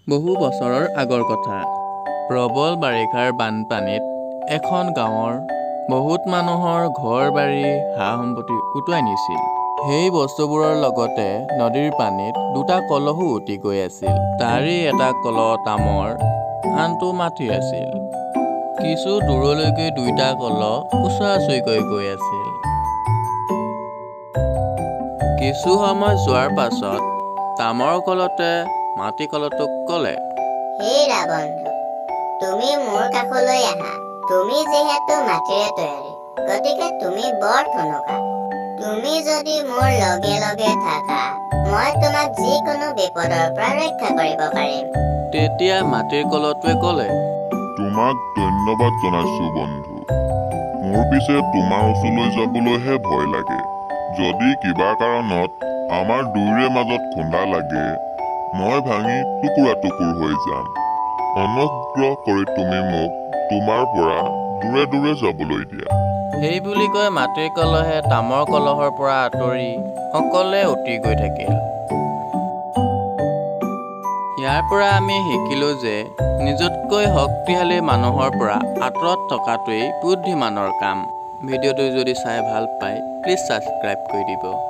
বহু বছৰৰ আগৰ কথা। প্ৰবল বাৰিষাৰ বানপানীত এখন গাঁৱৰ বহুত মানুহৰ ঘৰ-বাৰী, সা-সম্পত্তি উটুৱাই নিছিল। সেই বস্তুবোৰৰ লগতে নদীৰ পানীত দুটা কলহো উটি গৈ আছিল। তাৰে এটা কলহ তামৰ, আনটো মাটিৰ আছিল। কিছু দূৰলৈকে দুইটা কলহ ওচৰা-ওচৰিকৈ গৈ আছিল। কিছু সময় যোৱাৰ পাছত তামৰ কলহতে মাটি কলহটোক ক'লে, হেৰা বন্ধু, তুমি মোৰ কাষলৈ আহা। তুমি যিহেতু মাটিৰে তৈয়াৰী, গতিকে তুমি বৰ ঠুনুকা। তুমি যদি মোৰ লগে লগে থাকা, মই তোমাক যিকোনো বিপদৰ পৰা ৰক্ষা কৰিব পাৰিম। তেতিয়া মাটিৰ কলহটোৱে ক'লে, তোমাক ধন্যবাদ জনাইছো বন্ধু। মোৰ পিছে তোমাৰ ওচৰলৈ যাবলৈহে ভয় লাগে। যদি কিবা কাৰণত আমাৰ দুয়োৰে মাজত খুন্দা লাগে, মই ভাঙি টুকুৰা টুকুৰ হৈ যাম। অনুগ্ৰহ কৰি তুমি মোক তোমাৰ পৰা দূৰে দূৰে যাবলৈ দিয়া। সেই বুলি কৈ মাটিৰ কলহে তামৰ কলহৰ পৰা আঁতৰি অকলে উটি গৈ থাকিল। ইয়াৰ পৰা আমি শিকিলো যে নিজতকৈ শক্তিশালী মানুহৰ পৰা আঁতৰত থকাটোৱেই বুদ্ধিমানৰ কাম। ভিডিঅ'টো যদি চাই ভাল পায়, প্লিজ ছাবস্ক্ৰাইব কৰি দিব।